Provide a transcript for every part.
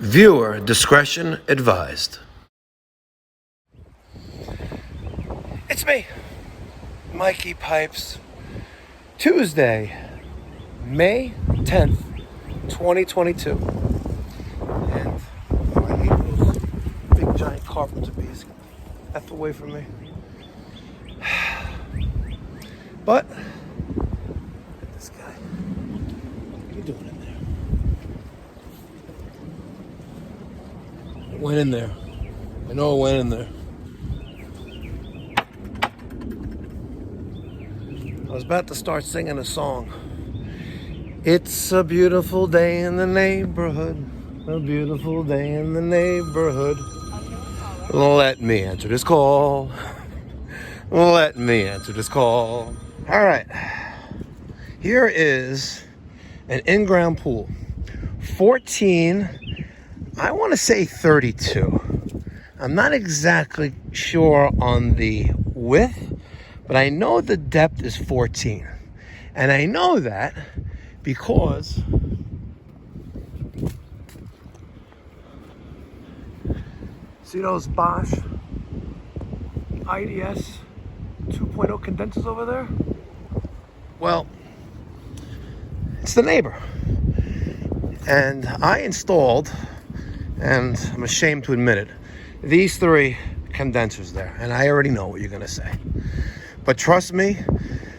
Viewer discretion advised. It's me, Mikey Pipes. Tuesday, May 10th, 2022. And I hate those big giant carpenter bees. Get the F away from me. But, look at this guy. What are you doing in there? It went in there. I know it went in there. I was about to start singing a song. It's a beautiful day in the neighborhood. A beautiful day in the neighborhood. Let me answer this call. Let me answer this call. All right. Here is an in-ground pool. 14, I want to say 32. I'm not exactly sure on the width, but I know the depth is 14. And I know that because see those Bosch IDS 2.0 condensers over there? Well, it's the neighbor. And I installed, and I'm ashamed to admit it, these 3 condensers there. And I already know what you're gonna say. But trust me,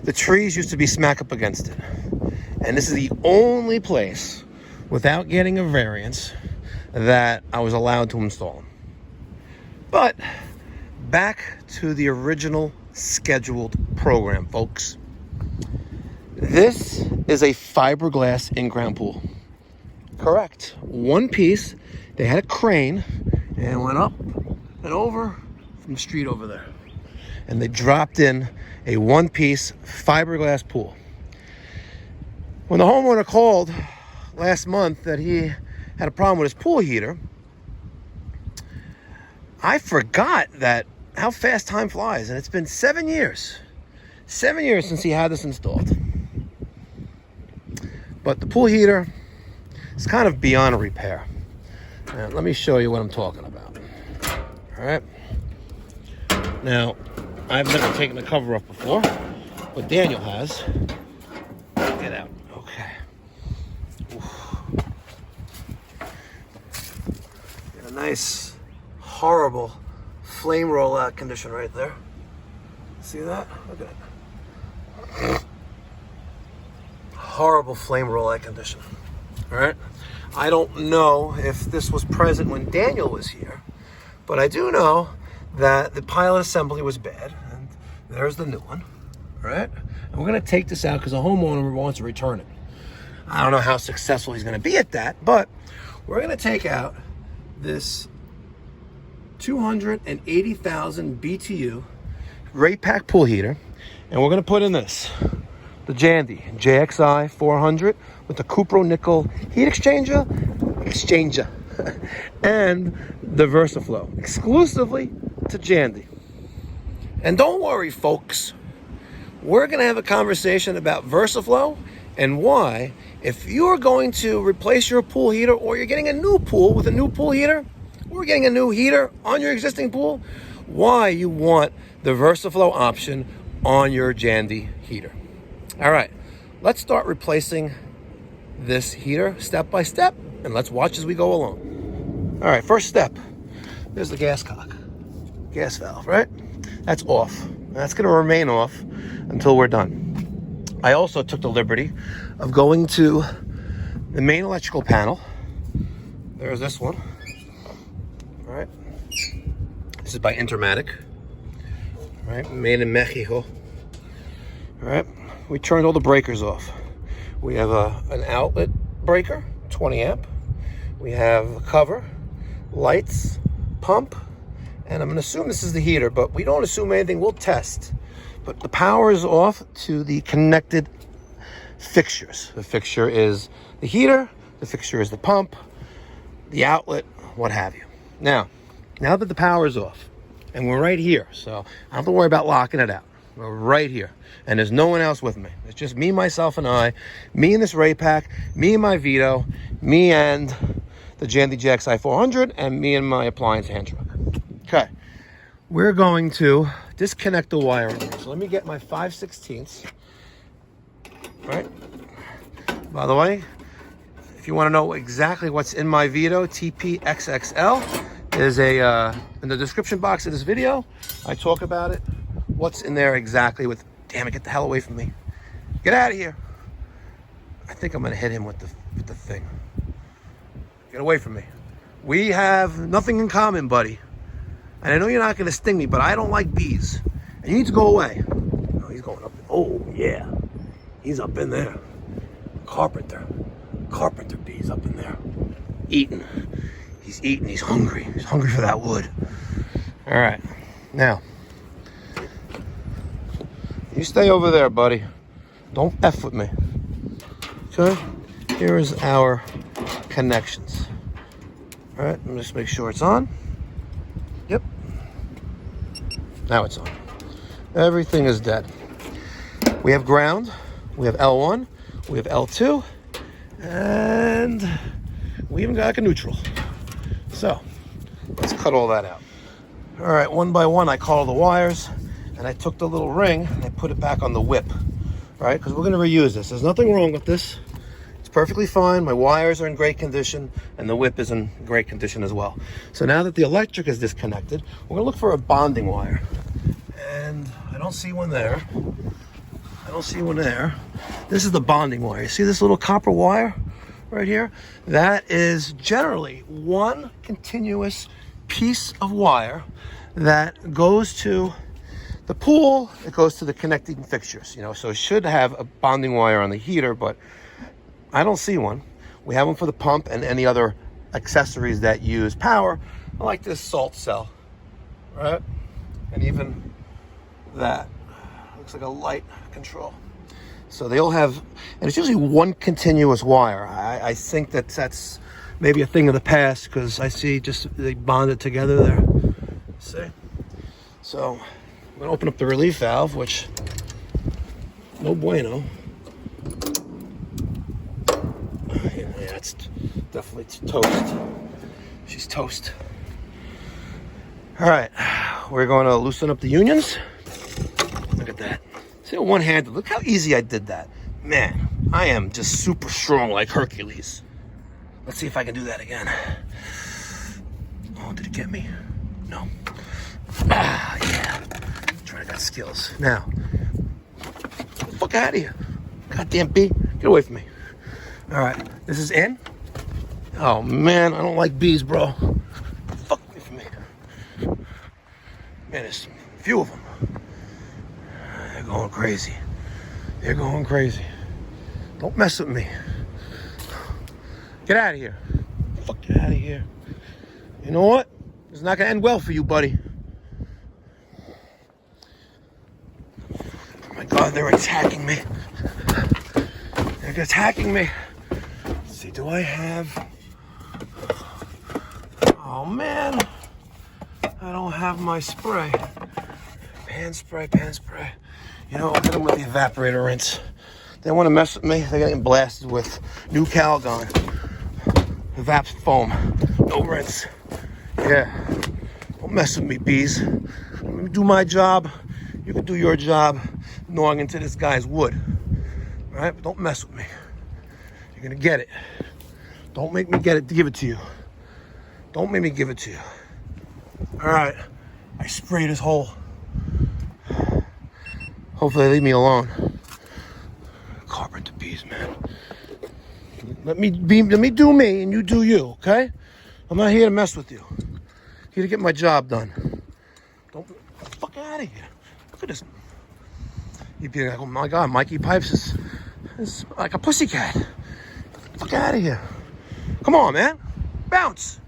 the trees used to be smack up against it. And this is the only place, without getting a variance, that I was allowed to install them. But back to the original scheduled program, folks. This is a fiberglass in-ground pool. Correct. One piece. They had a crane and went up and over from the street over there. And they dropped in a one-piece fiberglass pool. When the homeowner called last month that he had a problem with his pool heater, I forgot that how fast time flies, and it's been 7 years. 7 years since he had this installed. But the pool heater is kind of beyond repair. And let me show you what I'm talking about. All right. Now, I've never taken the cover off before, but Daniel has. Get out. Okay. Oof. Got a nice, horrible flame rollout condition right there. See that? Look at it. Horrible flame rollout condition. All right. I don't know if this was present when Daniel was here, but I do know that the pilot assembly was bad, and there's the new one. All right. And we're going to take this out because the homeowner wants to return it. I don't know how successful he's going to be at that, but we're going to take out this 280,000 BTU rate pack pool heater, and we're going to put in this, the Jandy JXI400 with the Cupro nickel heat exchanger, and the Versaflow, exclusively to Jandy. And don't worry, folks, we're going to have a conversation about Versaflow and why, if you're going to replace your pool heater, or you're getting a new pool with a new pool heater, or getting a new heater on your existing pool, why you want the Versaflow option on your Jandy heater. All right, let's start replacing this heater step by step, and let's watch as we go along. All right, first step, there's the gas cock, gas valve, right? That's off. That's gonna remain off until we're done. I also took the liberty of going to the main electrical panel. There's this one. All right. This is by Intermatic. All right, made in Mexico. All right, we turned all the breakers off. We have an outlet breaker, 20 amp. We have a cover, lights, pump, and I'm gonna assume this is the heater, but we don't assume anything, we'll test. But the power is off to the connected fixtures. The fixture is the heater, the fixture is the pump, the outlet, what have you. Now that the power is off, and we're right here, so I don't have to worry about locking it out. We're right here, and there's no one else with me. It's just me, myself, and I. Me and this Ray Pack, me and my Veto, me and the Jandy JXI400, and me and my appliance hand truck. Okay, we're going to disconnect the wiring. So let me get my 5/16. Right. By the way, if you want to know exactly what's in my Veto TPXXL, there's a in the description box of this video. I talk about it. What's in there exactly? With damn it, get the hell away from me! Get out of here! I think I'm gonna hit him with the thing. Get away from me. We have nothing in common, buddy. And I know you're not gonna sting me, but I don't like bees. And you need to go away. Oh, he's going up. Oh yeah, he's up in there. Carpenter bees up in there. Eating. He's eating. He's hungry. He's hungry for that wood. All right. Now, you stay over there, buddy. Don't F with me. Okay? Here is our connections. All right. Let me just make sure it's on. Yep. Now it's on. Everything is dead. We have ground. We have L1. We have L2. And we even got like a neutral. So let's cut all that out. All right, one by one, I cut all the wires, and I took the little ring and I put it back on the whip, right? Because we're going to reuse this. There's nothing wrong with this. It's perfectly fine. My wires are in great condition, and the whip is in great condition as well. So now that the electric is disconnected, we're going to look for a bonding wire. And I don't see one there. I don't see one there. This is the bonding wire. You see this little copper wire right here? That is generally one continuous piece of wire that goes to the pool. It goes to the connecting fixtures, you know, so it should have a bonding wire on the heater, but I don't see one. We have one for the pump and any other accessories that use power, like this salt cell, right? And even that looks like a light control. So they'll have, and it's usually one continuous wire. I think that's maybe a thing of the past, because I see just they bond it together there. See? So I'm gonna open up the relief valve, which no bueno. Yeah, it's definitely toast. She's toast. All right, we're going to loosen up the unions. Look at that. See, one-handed. Look how easy I did that. Man, I am just super strong like Hercules. Let's see if I can do that again. Oh, did it get me? No. Ah, yeah. I'm trying to got skills. Now, get the fuck out of here. Goddamn bee. Get away from me. All right, this is in. Oh, man, I don't like bees, bro. Fuck away from me. Man, there's a few of them. They're going crazy. They're going crazy. Don't mess with me. Get out of here. Fuck out of here. You know what? It's not gonna end well for you, buddy. Oh my God, they're attacking me. They're attacking me. Let's see, do I have... Oh man. I don't have my spray. Pan spray. You know, I'll get them with the evaporator rinse. They want to mess with me. They're getting blasted with new Calgon. Evap foam. No rinse. Yeah. Don't mess with me, bees. Let me do my job. You can do your job gnawing into this guy's wood. All right? But don't mess with me. You're going to get it. Don't make me get it to give it to you. Don't make me give it to you. All right. I sprayed his hole. Hopefully they leave me alone. Carpenter bees, man. Let me do me and you do you, okay? I'm not here to mess with you. I'm here to get my job done. Don't get the fuck out of here. Look at this. You'd be like, oh my God, Mikey Pipes is like a pussycat. Get the fuck out of here. Come on, man. Bounce.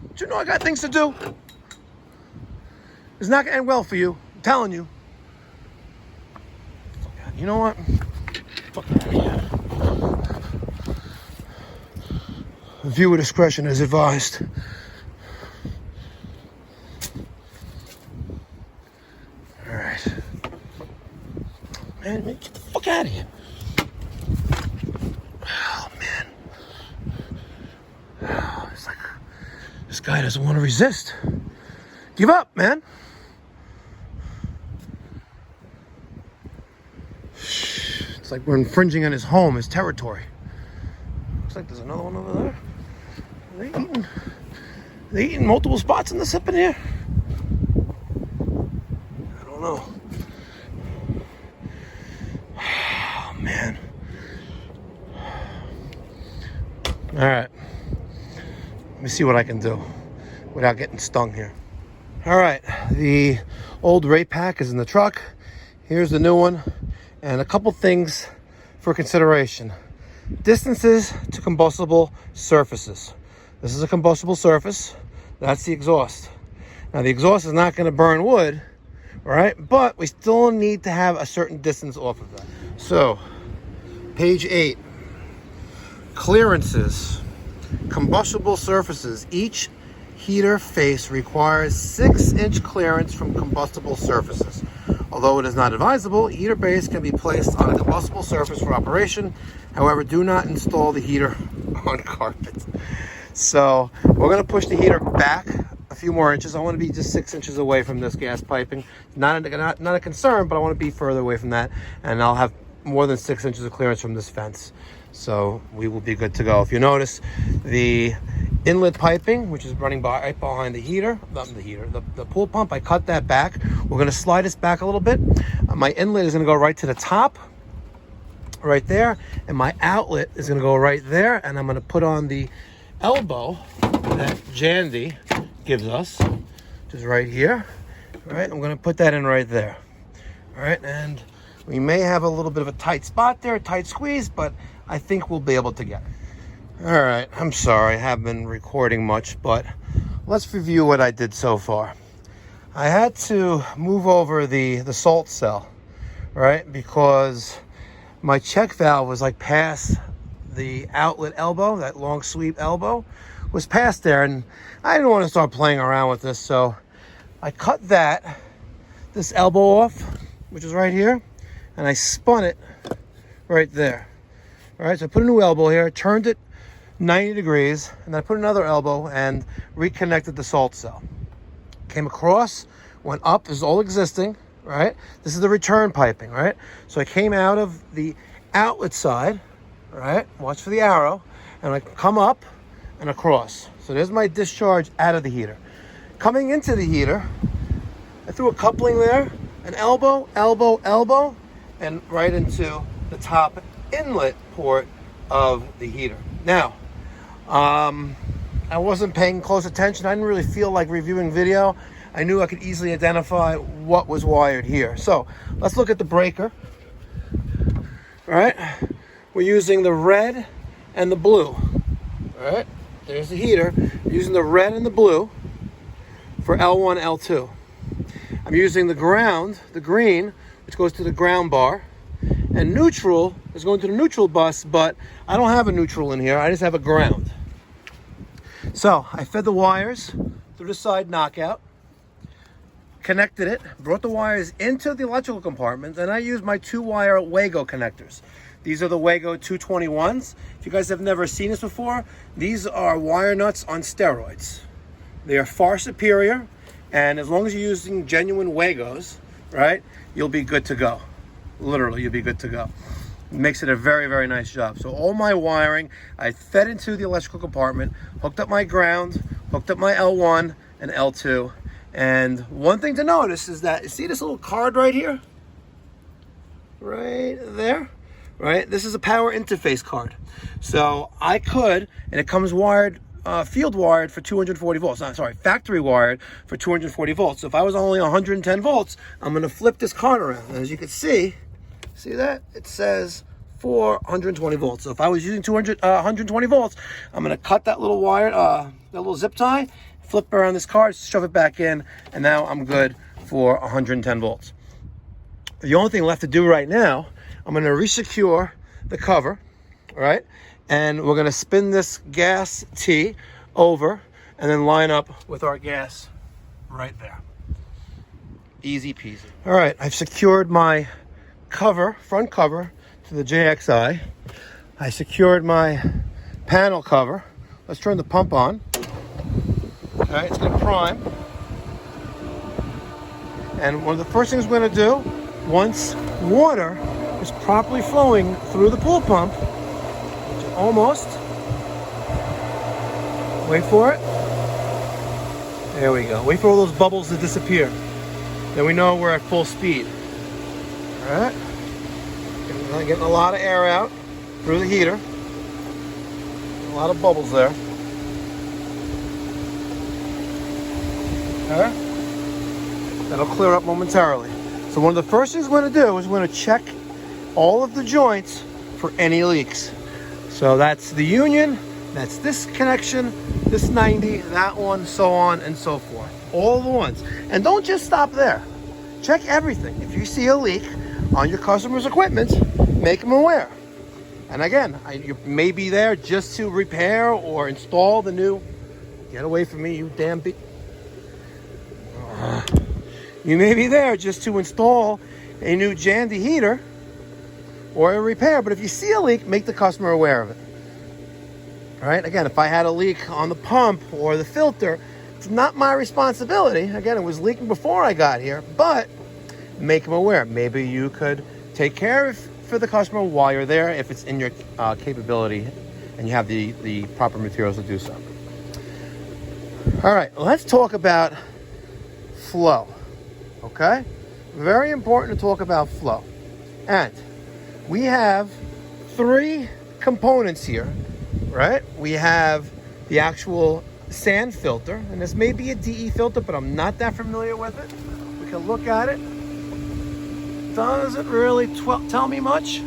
Don't you know I got things to do? It's not gonna end well for you. I'm telling you. You know what? Fuck out of here. Viewer discretion is advised. All right. Man, get the fuck out of here. Oh, man. guy doesn't want to resist. Give up, man. It's like we're infringing on his home, his territory. Looks like there's another one over there. Are they eating multiple spots in this hip in here? I don't know. Oh, man. All right. Let me see what I can do without getting stung here. All right. The old rate pack is in the truck. Here's the new one. And a couple things for consideration. Distances to combustible surfaces. This is a combustible surface. That's the exhaust. Now the exhaust is not going to burn wood, right? But we still need to have a certain distance off of that. So, page 8. Clearances. Combustible surfaces. Each heater face requires 6-inch clearance from combustible surfaces. Although it is not advisable, heater base can be placed on a combustible surface for operation. However, do not install the heater on carpet. So we're going to push the heater back a few more inches. I want to be just 6 inches away from this gas piping. Not a concern, but I want to be further away from that. And I'll have more than 6 inches of clearance from this fence. So we will be good to go. If you notice, the inlet piping, which is running right behind the heater, the pool pump, I cut that back. We're going to slide this back a little bit. My inlet is going to go right to the top, right there, and my outlet is going to go right there, and I'm going to put on the elbow that Jandy gives us, which is right here. All right, I'm going to put that in right there. All right, and we may have a little bit of a tight spot there, a tight squeeze, but I think we'll be able to get it. All right, I'm sorry, I haven't been recording much, but let's review what I did so far. I had to move over the salt cell, right, because my check valve was like past the outlet elbow, that long sweep elbow was past there, and I didn't want to start playing around with this, so I cut this elbow off, which is right here, and I spun it right there. All right, so I put a new elbow here, turned it 90 degrees, and then I put another elbow and reconnected the salt cell. Came across, went up, this is all existing, right? This is the return piping, right? So I came out of the outlet side, right? Watch for the arrow, and I come up and across. So there's my discharge out of the heater. Coming into the heater, I threw a coupling there, an elbow, elbow, elbow, and right into the top inlet port of the heater. Now, I wasn't paying close attention. I didn't really feel like reviewing video. I knew I could easily identify what was wired here. So let's look at the breaker. All right, we're using the red and the blue. All right, there's the heater. We're using the red and the blue for L1, L2. I'm using the ground, the green, which goes to the ground bar, and neutral is going to the neutral bus, but I don't have a neutral in here. I just have a ground. So I fed the wires through the side knockout, connected it, brought the wires into the electrical compartment, and I used my 2-wire Wago connectors. These are the Wago 221s. If you guys have never seen this before, these are wire nuts on steroids. They are far superior, and as long as you're using genuine Wagos, right, you'll be good to go. Literally, you'll be good to go. It makes it a very, very nice job. So all my wiring, I fed into the electrical compartment, hooked up my ground, hooked up my L1 and L2. And one thing to notice is that, you see this little card right here? Right there? Right? This is a power interface card. So I could, and it comes wired, field wired for 240 volts. Factory wired for 240 volts. So if I was only 110 volts, I'm going to flip this card around. And as you can see that? It says for 120 volts. So if I was using 120 volts, I'm going to cut that little wire, that little zip tie, flip around this card, shove it back in, and now I'm good for 110 volts. The only thing left to do right now, I'm going to resecure the cover, all right? And we're going to spin this gas T over and then line up with our gas right there. Easy peasy. All right, I've secured my cover, front cover, to the JXI. I secured my panel cover. Let's turn the pump on. All right, it's gonna prime. And one of the first things we're gonna do, once water is properly flowing through the pool pump, which is almost, wait for it. There we go. Wait for all those bubbles to disappear. Then we know we're at full speed. All right. Getting a lot of air out through the heater. A lot of bubbles there. Okay. That'll clear up momentarily. So one of the first things we're going to do is we're going to check all of the joints for any leaks. So that's the union, that's this connection, this 90, that one, so on and so forth. All the ones. And don't just stop there. Check everything. If you see a leak on your customer's equipment, make them aware. And again, you may be there just to repair or install the new, get away from me, you damn you may be there just to install a new Jandy heater or a repair, but if you see a leak, make the customer aware of it. All right, again, if I had a leak on the pump or the filter, it's not my responsibility. Again, it was leaking before I got here, but make them aware. Maybe you could take care of for the customer while you're there if it's in your capability and you have the proper materials to do so. All right, let's talk about flow, okay? Very important to talk about flow. And we have three components here, right? We have the actual sand filter, and this may be a DE filter, but I'm not that familiar with it. We can look at it. Doesn't really tell me much.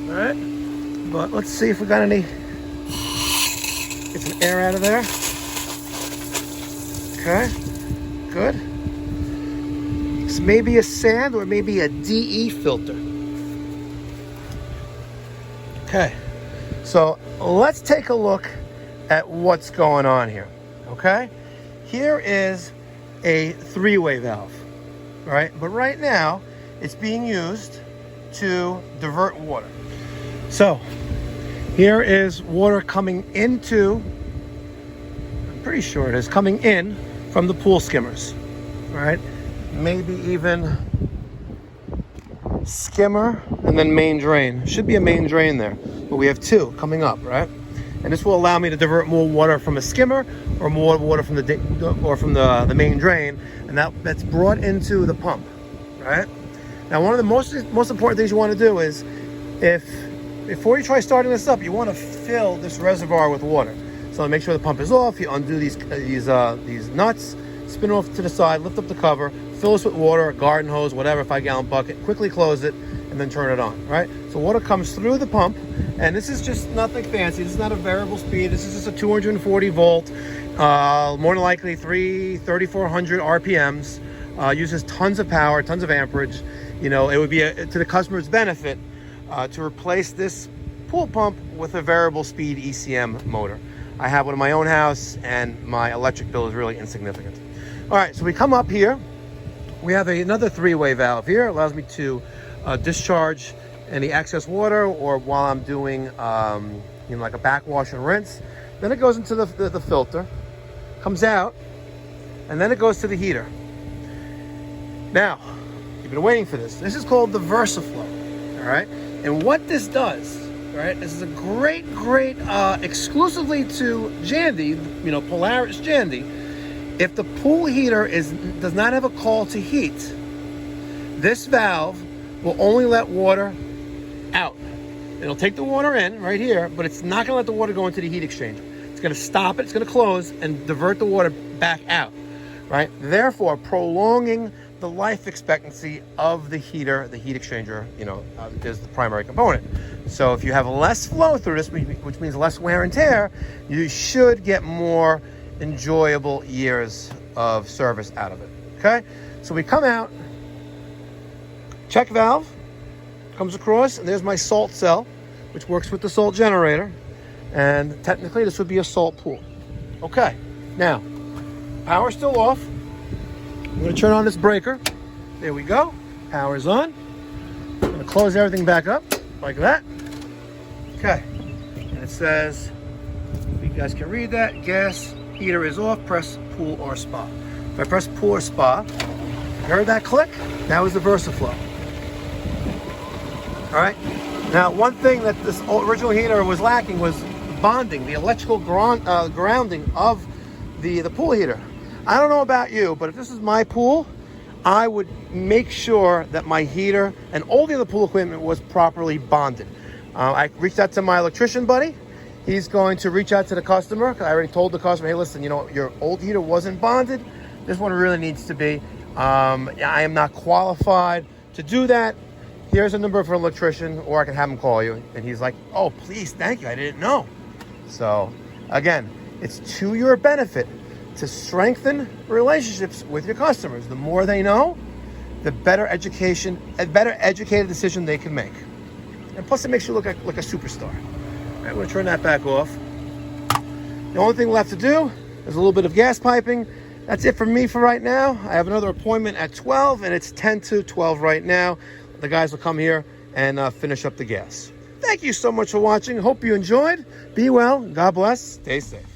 All right, but let's see if we got any. Get some air out of there. Okay, good. This may be a sand or maybe a DE filter. Okay, so let's take a look at what's going on here. Okay, here is a three-way valve. Right, but right now it's being used to divert water. So here is water coming into, I'm pretty sure it is coming in from the pool skimmers, right? Maybe even skimmer and then main drain. Should be a main drain there, but we have two coming up, right? And this will allow me to divert more water from a skimmer or more water from the main drain, and that's brought into the pump, right? Now, one of the most important things you want to do is, before you try starting this up, you want to fill this reservoir with water. So make sure the pump is off. You undo these nuts, spin off to the side, lift up the cover, fill this with water, a garden hose, whatever, 5-gallon bucket, quickly close it, and then turn it on, right? So water comes through the pump, and this is just nothing fancy. This is not a variable speed. This is just a 240 volt, more than likely 3,400 RPMs, uses tons of power, tons of amperage. You know, it would be to the customer's benefit to replace this pool pump with a variable speed ECM motor. I have one in my own house, and my electric bill is really insignificant. All right, so we come up here. We have another three-way valve here. It allows me to discharge any excess water, or while I'm doing like a backwash and rinse. Then it goes into the filter, comes out, and then it goes to the heater. Now, you've been waiting for this. This is called the Versaflow, all right? And what this does, all right, this is a great, exclusively to Jandy, you know, Polaris Jandy. If the pool heater does not have a call to heat, this valve will only let water out. It'll take the water in right here, but it's not going to let the water go into the heat exchanger. It's going to stop it, it's going to close and divert the water back out, right? Therefore, prolonging the life expectancy of the heater, the heat exchanger, you know, is the primary component. So if you have less flow through this, which means less wear and tear, you should get more enjoyable years of service out of it, okay? So we come out, check valve, comes across, and there's my salt cell, which works with the salt generator, and technically this would be a salt pool. Okay, now, power's still off. I'm gonna turn on this breaker. There we go, power's on. I'm gonna close everything back up, like that. Okay, and it says, you guys can read that, gas heater is off, press pool or spa. If I press pool or spa, you heard that click? That was the Versaflow. All right. Now, one thing that this original heater was lacking was bonding, the electrical grounding of the pool heater. I don't know about you, but if this is my pool, I would make sure that my heater and all the other pool equipment was properly bonded. I reached out to my electrician buddy. He's going to reach out to the customer. I already told the customer, hey, listen, you know, your old heater wasn't bonded. This one really needs to be. I am not qualified to do that. Here's a number for an electrician, or I can have him call you. And he's like, oh, please, thank you. I didn't know. So again, it's to your benefit to strengthen relationships with your customers. The more they know, the better educated decision they can make. And plus, it makes you look like a superstar. All right, I'm going to turn that back off. The only thing left to do is a little bit of gas piping. That's it for me for right now. I have another appointment at 12, and it's 10 to 12 right now. The guys will come here and finish up the gas. Thank you so much for watching. Hope you enjoyed. Be well. God bless. Stay safe.